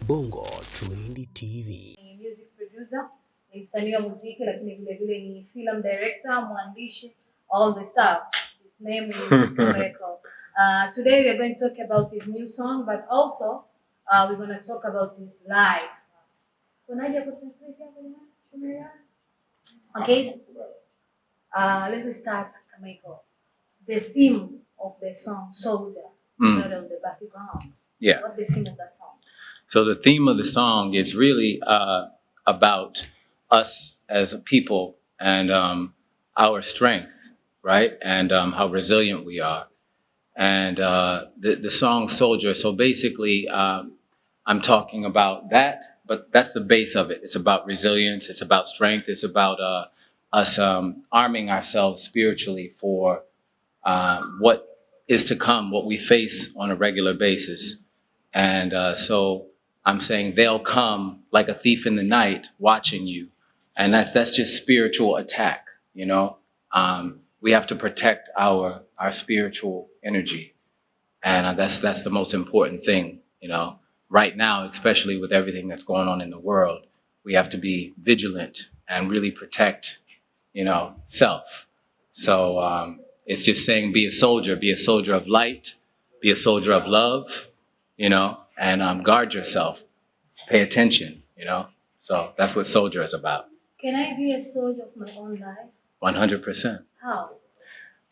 Bongo Trend TV. Ni music producer, ni msanii wa muziki, lakini vile vile ni film director, mwandishi, all the stuff. His name is Kutoka. Today we are going to talk about his new song, but also we're going to talk about his life. Okay, let's start, Michael. The theme of the song Soldier, not on the background. Yeah. What's the theme of that song? So the theme of the song is really about us as a people and our strength, right? And how resilient we are. And the song Soldier, so basically I'm talking about that, but that's the base of it. It's about resilience, it's about strength, it's about us arming ourselves spiritually for what is to come, what we face on a regular basis. And so I'm saying they'll come like a thief in the night watching you. And that's just spiritual attack, you know? We have to protect our spiritual energy. And that's the most important thing, you know? Right now, especially with everything that's going on in the world, we have to be vigilant and really protect, you know, self. So it's just saying be a soldier of light, be a soldier of love, you know, and guard yourself. Pay attention, you know. So that's what Soldier is about. Can I be a soldier of my own life? 100%. How?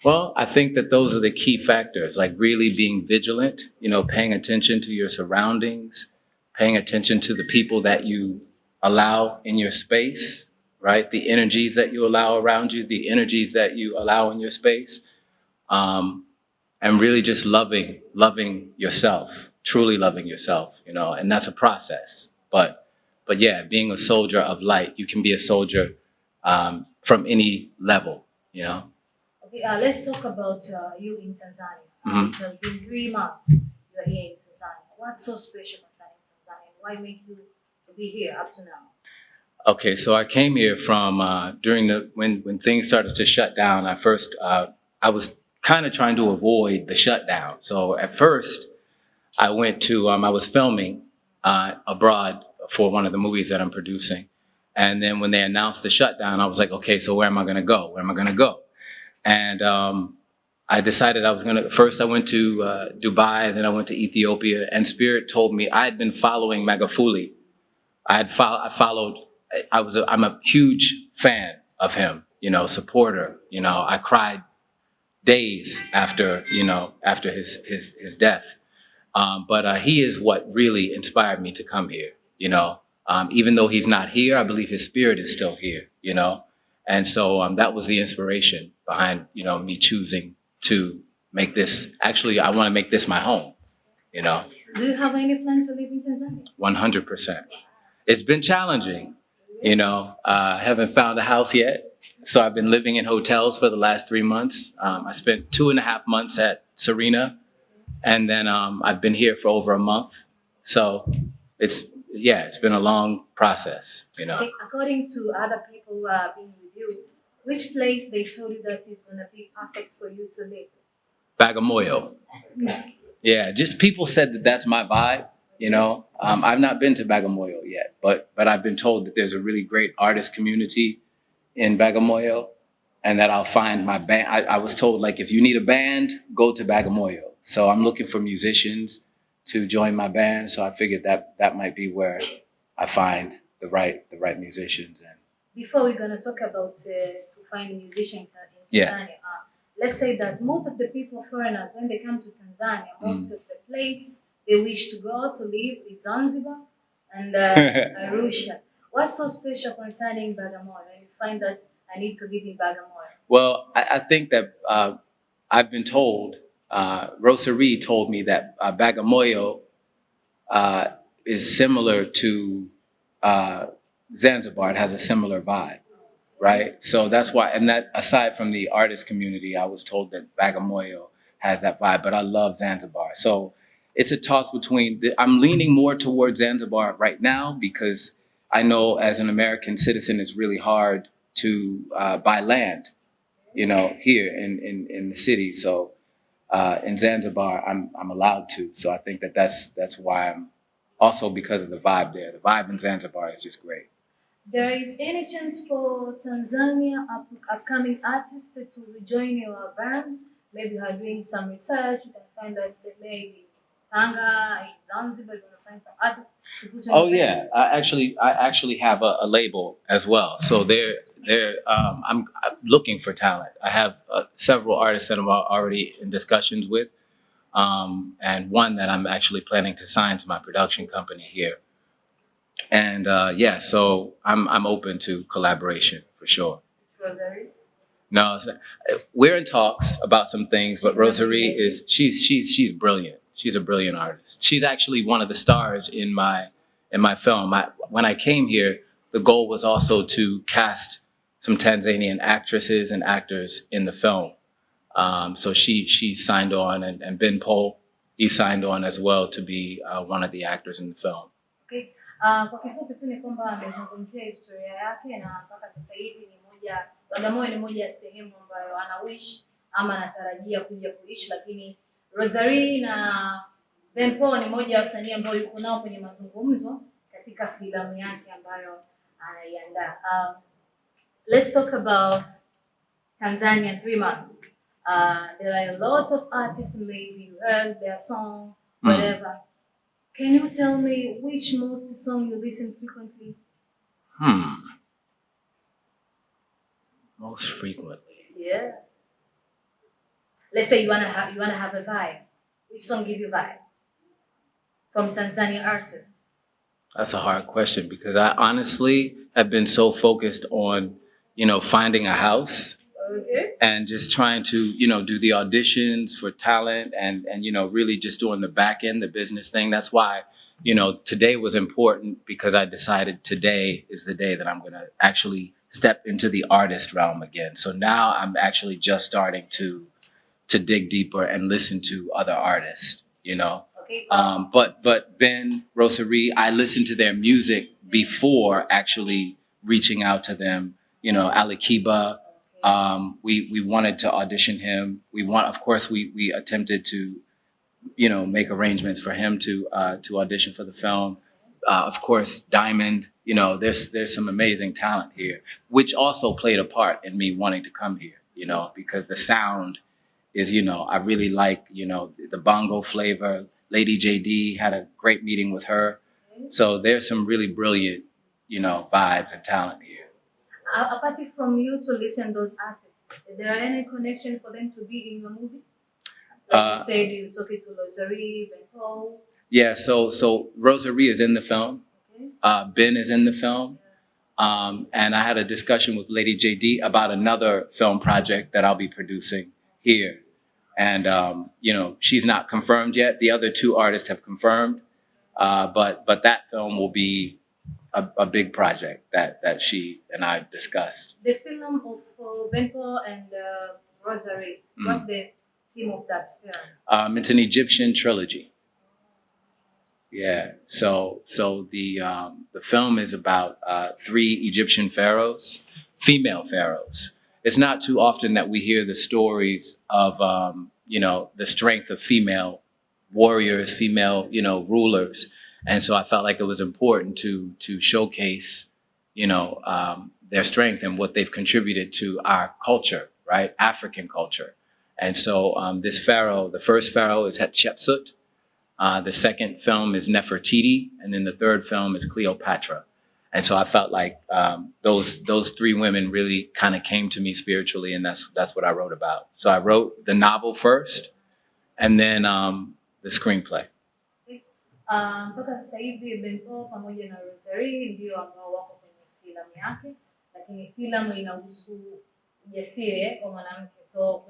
Well, I think that those are the key factors, like really being vigilant, you know, paying attention to your surroundings, paying attention to the people that you allow in your space, right? The energies that you allow around you, the energies that you allow in your space, and really just loving yourself. Truly loving yourself, you know, and that's a process. But yeah, being a soldier of light, you can be a soldier from any level, you know. Okay, let's talk about you in Tanzania. It has been 3 months you are here in Tanzania. What's so special concerning Tanzania? Why make you to be here up to now? Okay, so I came here from during when things started to shut down. I was kind of trying to avoid the shutdown. So at first, I went to, I was filming abroad for one of the movies that I'm producing. And then when they announced the shutdown, I was like, okay, so where am I going to go? Where am I going to go? And I decided first I went to Dubai, and then I went to Ethiopia. And Spirit told me, I had been following magufuli. I'm a huge fan of him, you know, supporter. You know, I cried days after, you know, after his death. But he is what really inspired me to come here, you know. Even though he's not here, I believe his spirit is still here, you know. And so that was the inspiration behind, you know, me choosing to make this. Actually, I want to make this my home, you know. Do you have any plan to live in Tanzania? 100%. It's been challenging, you know. I haven't found a house yet. So I've been living in hotels for the last 3 months. I spent 2.5 months at Serena. And then I've been here for over a month. So it's been a long process, you know. Okay, according to other people who are being with you, which place they told you that is going to be perfect for you to live? Bagamoyo. Yeah, just people said that that's my vibe, you know. I've not been to Bagamoyo yet, but I've been told that there's a really great artist community in Bagamoyo and that I'll find my band. I was told, like, if you need a band, go to Bagamoyo. So I'm looking for musicians to join my band. So I figured that might be where I find the right musicians. And before we're gonna talk about to find musicians in Tanzania, let's say that most of the people, foreigners, when they come to Tanzania, most of the place they wish to go to live is Zanzibar and Arusha. What's so special concerning Bagamoyo? And you find that I need to live in Bagamoyo. Well, I think that I've been told. Rosary told me that Bagamoyo is similar to Zanzibar. It has a similar vibe, right? So that's why, and that aside from the artist community, I was told that Bagamoyo has that vibe, but I love Zanzibar. So it's a toss between, I'm leaning more towards Zanzibar right now because I know as an American citizen, it's really hard to buy land, you know, here in the city. So in Zanzibar, I'm allowed to. So I think that's why I'm also because of the vibe there. The vibe in Zanzibar is just great. There is any chance for Tanzania upcoming artists to rejoin your band? Maybe you are doing some research, you can find that they may be Tanga, in Zanzibar, you're gonna find some artists to put on your band. I actually have a label as well. So I'm looking for talent. I have several artists that I'm already in discussions with, and one that I'm actually planning to sign to my production company here. And so I'm open to collaboration for sure. Rosary? No, we're in talks about some things, but Rosary she's brilliant. She's a brilliant artist. She's actually one of the stars in my film. When I came here, the goal was also to cast some Tanzanian actresses and actors in the film. So she signed on, and Ben Pol, he signed on as well to be one of the actors in the film. Okay. Kwa kifupi tu ni kwamba amezungumzia historia yake na mpaka sasa hivi ni Bagamoyo ni moja ya sehemu ambayo anawish ama anatarajia kuja kuishi, lakini Rosary na Ben Pol ni moja ya wasanii ambao yuko nao kwenye mazungumzo katika filamu yake ambayo anaiandaa. Let's talk about Tanzania 3 months. There are a lot of artists, maybe you heard their song, whatever. Can you tell me which most song you listen frequently? Most frequently. Yeah. Let's say you wanna have a vibe. Which song give you vibe? From Tanzania artists. That's a hard question because I honestly have been so focused on, finding a house. Okay. And just trying to, do the auditions for talent and really just doing the back end, the business thing. That's why, today was important because I decided today is the day that I'm going to actually step into the artist realm again. So now I'm actually just starting to dig deeper and listen to other artists, Okay. But Ben, Rosary, I listened to their music before actually reaching out to them, Alikiba. We wanted to audition him. Of course, we attempted to, make arrangements for him to audition for the film. Of course, Diamond. There's some amazing talent here, which also played a part in me wanting to come here. Because the sound is, I really like, the bongo flavor. Lady JD, had a great meeting with her. So there's some really brilliant, vibes and talent here. Apart from you to listen those artists, is there any connection for them to be in your movie? Like you said, you talking to Rosary, Ben Pol. Yeah, so Rosary is in the film. Okay. Ben is in the film. And I had a discussion with Lady JD about another film project that I'll be producing here. And, she's not confirmed yet. The other 2 artists have confirmed. But that film will be a big project that she and I discussed. The film of Ben Pol and Rosary, what's the theme of that film? It's an Egyptian trilogy. Yeah. So the film is about 3 Egyptian pharaohs, female pharaohs. It's not too often that we hear the stories of the strength of female warriors, female rulers. And so I felt like it was important to showcase, their strength and what they've contributed to our culture, right? African culture. And so this pharaoh, the first pharaoh is Hatshepsut. The second film is Nefertiti. And then the third film is Cleopatra. And so I felt like those 3 women really kind of came to me spiritually. And that's what I wrote about. So I wrote the novel first and then the screenplay. Mpaka sasa hivi Ben Pol pamoja na Rosary ndio ambao wako kwenye filamu yake, lakini filamu inahusu ujasiri kwa mwanamke. So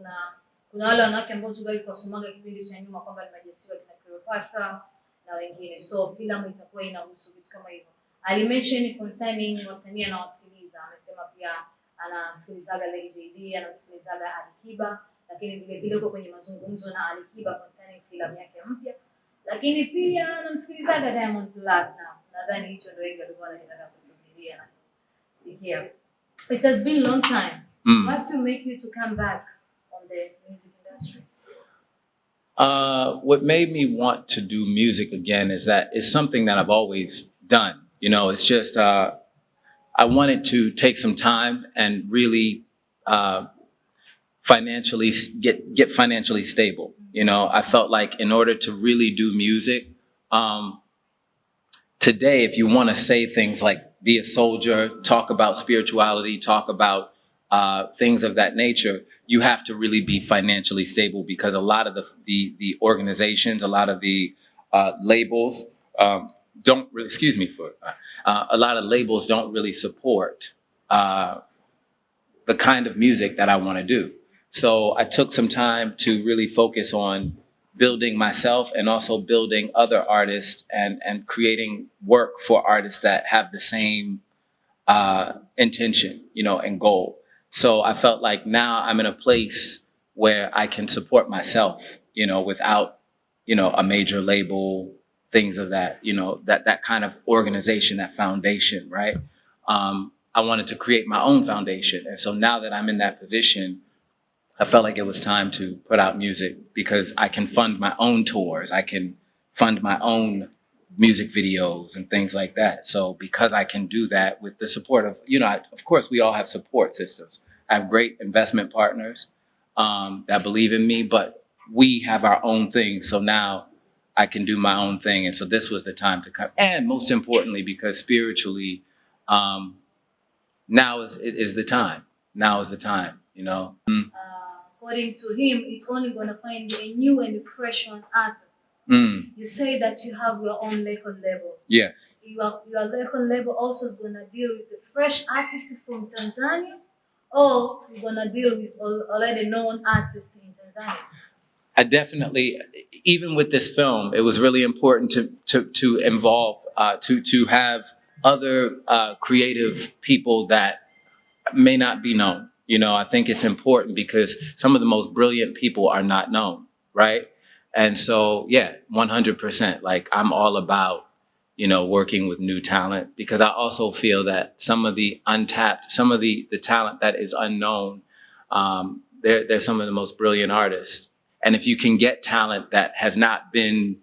kuna wale wanawake ambao tuliwahi kuwasomaga kipindi cha nyuma kwamba ni majasiri kina Cleopatra na wengine. So filamu itakuwa inahusu vitu kama hivyo. Alimention concerning wasanii na wasikiliza. Amesema pia anasikilizaga Lady JD, anasikilizaga Alikiba, lakini vile vile uko kwenye mazungumzo na Alikiba concerning filamu yake mpya. Lakini pia namsikilizaga Diamond Platnumz. Nadhani hicho ndio wengi walikuwa wanataka kusubiria na sikia. It has been a long time. What to make you to come back on the music industry? What made me want to do music again is that it's something that I've always done. You know, it's just I wanted to take some time and really financially get financially stable. You know, I felt like in order to really do music, today, if you want to say things like be a soldier, talk about spirituality, talk about things of that nature, you have to really be financially stable, because a lot of the organizations, a lot of the labels don't really, excuse me for a lot of labels don't really support the kind of music that I want to do. So I took some time to really focus on building myself and also building other artists and creating work for artists that have the same intention, you know, and goal. So I felt like now I'm in a place where I can support myself, you know, without, you know, a major label, things of that, you know, that kind of organization, that foundation, right? I wanted to create my own foundation. And so now that I'm in that position, I felt like it was time to put out music, because I can fund my own tours. I can fund my own music videos and things like that. So because I can do that with the support of, you know, of course, we all have support systems. I have great investment partners that believe in me, but we have our own thing. So now I can do my own thing. And so this was the time to come. And most importantly, because spiritually, now is the time. Now is the time, you know. According to him, it's only going to find a new and fresh one artist. You say that you have your own record label. Yes. Your record label also is going to deal with the fresh artists from Tanzania, or you're going to deal with already known artists in Tanzania? I definitely, even with this film, it was really important to involve, to have other creative people that may not be known. You know, I think it's important because some of the most brilliant people are not known, right? And so, yeah, 100%. Like, I'm all about, you know, working with new talent, because I also feel that some of the untapped, some of the talent that is unknown, they're some of the most brilliant artists. And if you can get talent that has not been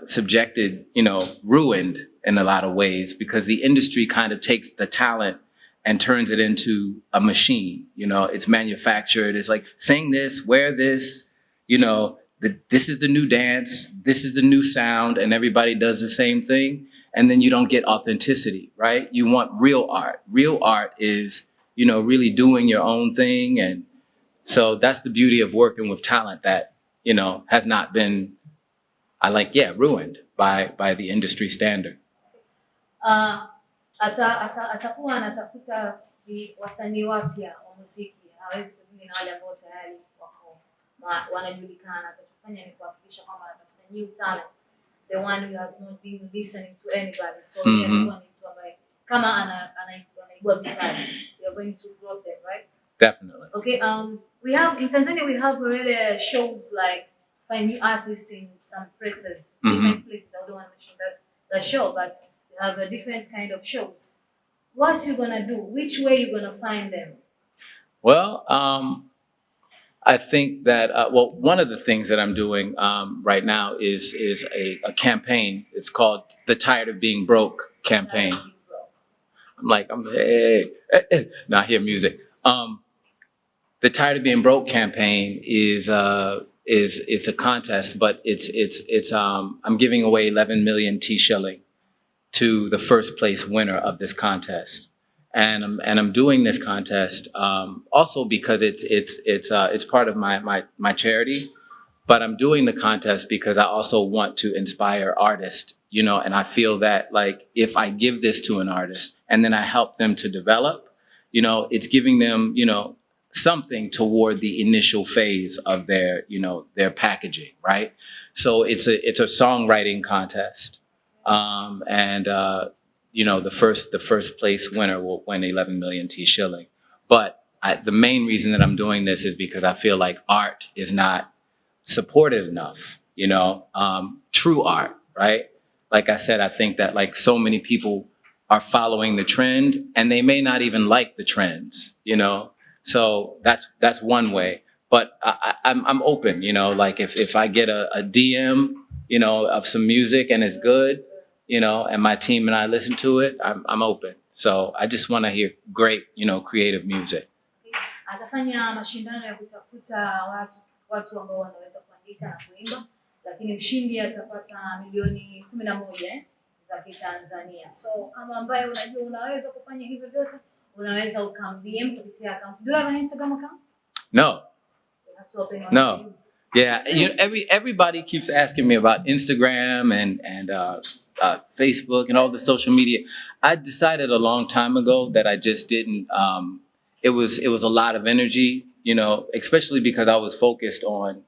subjected, you know, ruined in a lot of ways, because the industry kind of takes the talent and turns it into a machine. You know, it's manufactured. It's like, sing this, wear this, you know, this is the new dance, this is the new sound, and everybody does the same thing. And then you don't get authenticity, right? You want real art. Real art is, you know, really doing your own thing. And so that's the beauty of working with talent that, you know, has not been, ruined by the industry standard. Atakuwa anatafuta wasanii wapya wa muziki, hawezi kujiunga na wale ambao tayari wako wanajulikana. Atafanya ni kuhakikisha kwamba anatafuta new talent, the one who has not been listening to anybody. So yeye anakuwa ni mtu ambaye kama anaibua vipaji, we are going to grow them, right? Definitely. Okay. We have in Tanzania, we have already shows like find new artists in some places, different places. I don't want to mention that show, but have a different kind of shows. What you gonna do? Which way you gonna find them? Well, I think that one of the things that I'm doing right now is a campaign. It's called the Tired of Being Broke campaign. Not hear music. The Tired of Being Broke campaign is it's a contest, but it's I'm giving away 11 million T-shilling to the first place winner of this contest, and I'm doing this contest also because it's part of my charity, but I'm doing the contest because I also want to inspire artists, you know, and I feel that like if I give this to an artist and then I help them to develop, you know, it's giving them, you know, something toward the initial phase of their, you know, their packaging, right? So it's a songwriting contest. You know, the first place winner will win 11 million T-shilling. But the main reason that I'm doing this is because I feel like art is not supported enough, you know, true art, right? Like I said, I think that like so many people are following the trend and they may not even like the trends, you know? So that's one way. but I'm open, you know, like if I get a DM, you know, of some music and it's good, you know, and my team and I listen to it, I'm open. So I just want to hear great, you know, creative music. Atafanya mashindano ya kutafuta watu ambao wanaweza kuandika na kuimba, lakini mshindi atapata milioni 11 za Kitanzania. So kama ambaye unajua unaweza kufanya hivyo vyote, unaweza ukam-DM kupitia account. Do you have an Instagram account? No. No. Yeah, everybody keeps asking me about Instagram and Facebook and all the social media. I decided a long time ago that I just didn't. It was a lot of energy, you know, especially because I was focused on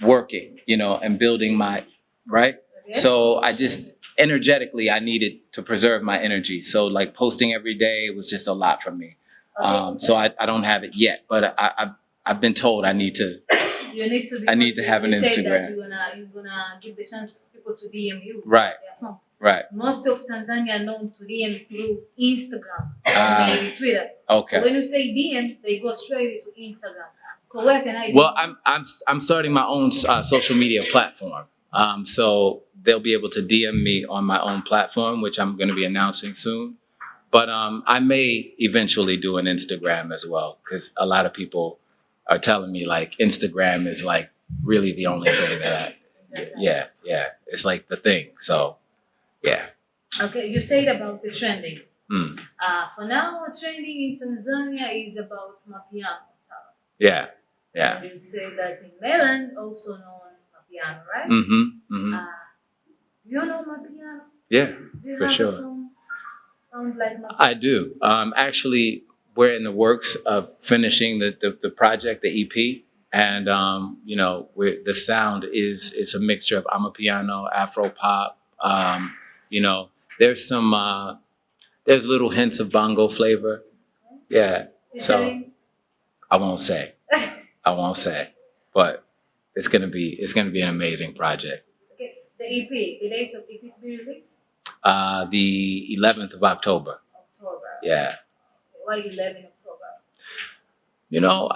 working, you know, and building my right. Okay. So I just energetically I needed to preserve my energy. So like posting every day was just a lot for me. Okay. So I don't have it yet, but I've been told I need to. You need to. I need to have an Instagram. That you're gonna give the chance to people to DM you. Right. Right. Most of Tanzania are known to DM through Instagram or maybe Twitter. Okay. So when you say DM, they go straight to Instagram. So where can I? Well, I'm starting my own social media platform. So they'll be able to DM me on my own platform, which I'm going to be announcing soon. But I may eventually do an Instagram as well, because a lot of people are telling me like Instagram is like really the only thing that yeah, it's like the thing. So yeah. Okay, you said about the trending. For now, trending in Tanzania is about mapiano stuff. Yeah. And you say that in mainland also known mapiano, right? You know mapiano? Yeah, for sure. Sound like mapiano? I do. Actually, we're in the works of finishing the project, the EP, and you know, the sound is a mixture of amapiano, Afro pop. You know, there's some there's little hints of bongo flavor. Yeah. So I won't say, but it's gonna be an amazing project. Okay, the EP, the dates of EP to be released? The 11th of October. October. Yeah. Why 11 October? You know,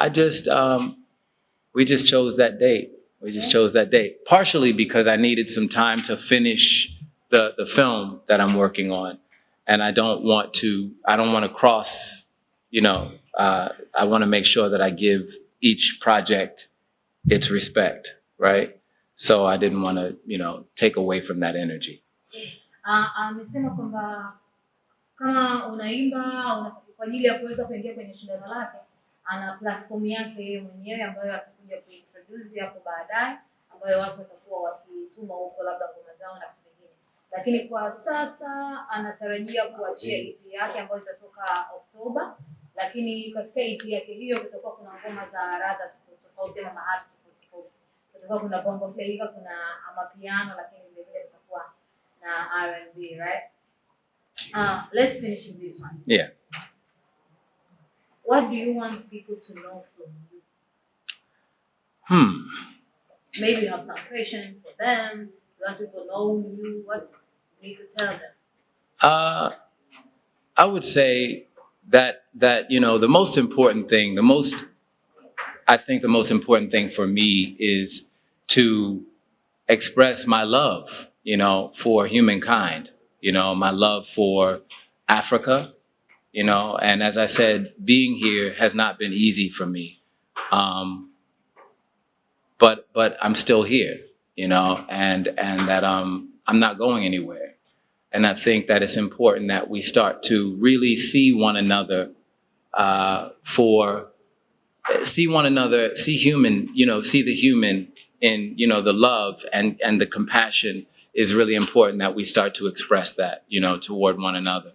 we just chose that date. We just chose that date, partially because I needed some time to finish the film that I'm working on, and I don't want to cross. You know, I want to make sure that I give each project its respect, right? So I didn't want to, you know, take away from that energy. Amesema kwamba kama unaimba kwa ajili ya kuweza kuingia kwenye shindano lake, ana platform yake mwenyewe ambayo atakuja kuintroduce hapo baadaye, ambayo watu watakuwa wakituma huko labda ngoma zao na vitu vingine. Lakini kwa sasa anatarajia kuachia EP yake ambayo itatoka Oktoba, lakini katika EP yake hiyo kutakuwa kuna ngoma za ladha tofauti na mahali tofauti. Kutakuwa kuna bongo flavor, kuna amapiano, lakini vile vile kutakuwa na R&B, right? Let's finish with this one. Yeah. What do you want people to know from you? Maybe you have some questions for them. You want people to know you. What do you need to tell them? I would say that you know, the most important thing for me is to express my love, you know, for humankind. You know, my love for Africa. You know, and as I said, being here has not been easy for me. But I'm still here, you know, and that I'm not going anywhere. And I think that it's important that we start to really see one another, see human, you know, see the human in, you know, the love and the compassion is really important that we start to express that, you know, toward one another.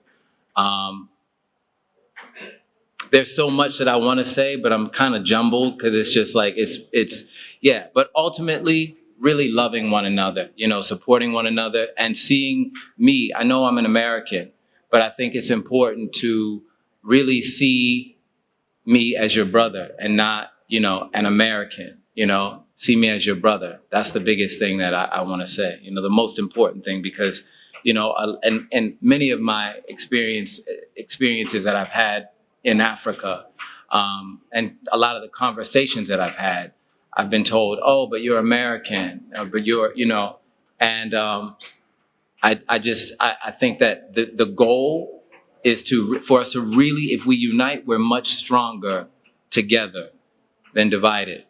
There's so much that I want to say, but I'm kind of jumbled because it's just like, yeah. But ultimately, really loving one another, you know, supporting one another and seeing me. I know I'm an American, but I think it's important to really see me as your brother and not, you know, an American, you know, see me as your brother. That's the biggest thing that I want to say, you know, the most important thing, because, you know, and many of my experiences that I've had in Africa, And a lot of the conversations that I've had, I've been told, oh, but you're American, but you're, and I think that the goal is for us to really, if we unite, we're much stronger together than divided,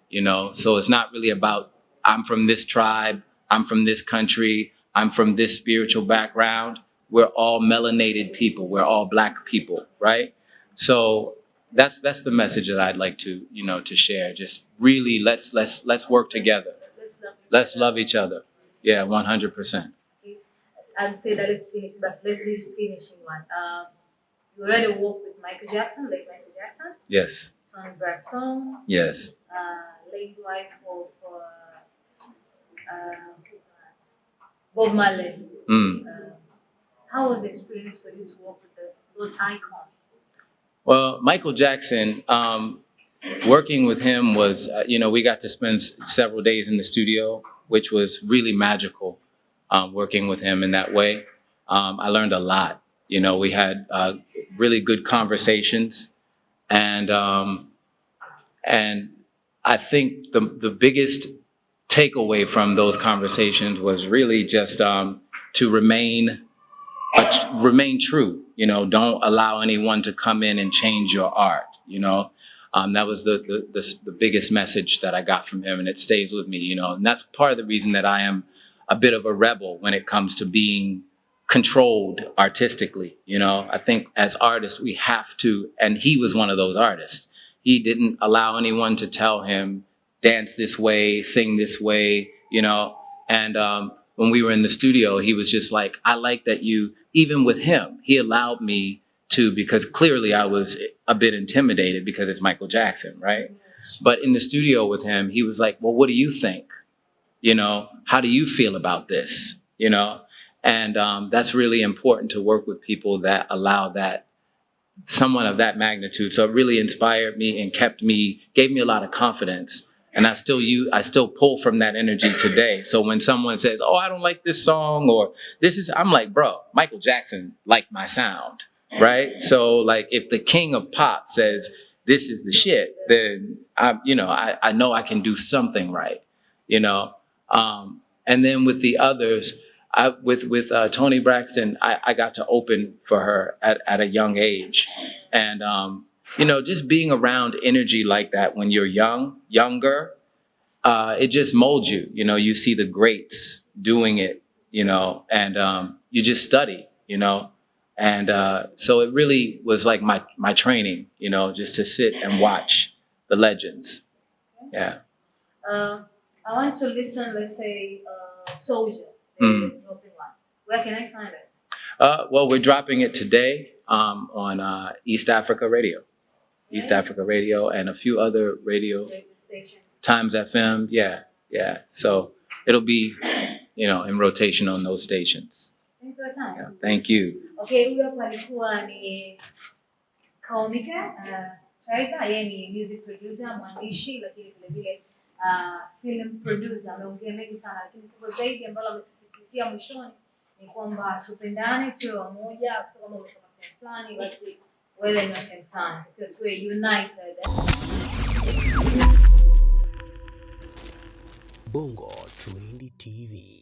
So it's not really about, I'm from this tribe, I'm from this country, I'm from this spiritual background. We're all melanated people. We're all Black people, right? So that's the message that I'd like to, to share. Just really, let's work together. Let's love each other. Yeah, 100%. I'd say that it's finished, but let's finishing one. You already worked with Michael Jackson. Yes. Son Braxton. Yes. Late wife of Bob Marley. How was the experience for you to work with those icons? Well, Michael Jackson, working with him was, we got to spend several days in the studio, which was really magical, working with him in that way. I learned a lot. We had really good conversations, and I think the biggest takeaway from those conversations was really just to remain true. Don't allow anyone to come in and change your art. That was the biggest message that I got from him, and it stays with me. And that's part of the reason that I am a bit of a rebel when it comes to being controlled artistically. I think as artists we have to, and he was one of those artists. He didn't allow anyone to tell him, dance this way, sing this way, and when we were in the studio, he was just like, I like that even with him, he allowed me to, because clearly I was a bit intimidated because it's Michael Jackson, right? But in the studio with him, he was like, well, what do you think? How do you feel about this? And that's really important to work with people that allow that, someone of that magnitude. So it really inspired me and gave me a lot of confidence. And I still pull from that energy today. So when someone says, oh, I don't like this song, or I'm like, bro, Michael Jackson liked my sound, right? So like, if the king of pop says, this is the shit, then I know I can do something right, and then with the others, with Toni Braxton, I got to open for her at a young age. And, just being around energy like that when you're younger, it just molds you. You see the greats doing it, and you just study, and so it really was like my training, just to sit and watch the legends. Yeah. I want to listen, let's say, Soldier. Where can I find it? Well, we're dropping it today on East Africa Radio. Okay. East Africa Radio and a few other radio Times FM. Yeah. So it'll be, in rotation on those stations. Thank you for your time. Yeah, thank you. Okay, huyo hapa alikuwa ni Kaomika Chaiza, yeye ni music producer, mwandishi, lakini vile film producer. Ameongea mengi sana, lakini kubwa zaidi ambalo amesisitizia mwishoni ni kwamba tupendane, tuwe wamoja, kama umetoka sehemu fulani basi wewe ni wa sehemu fulani, tuwe united. Bongo Trend TV.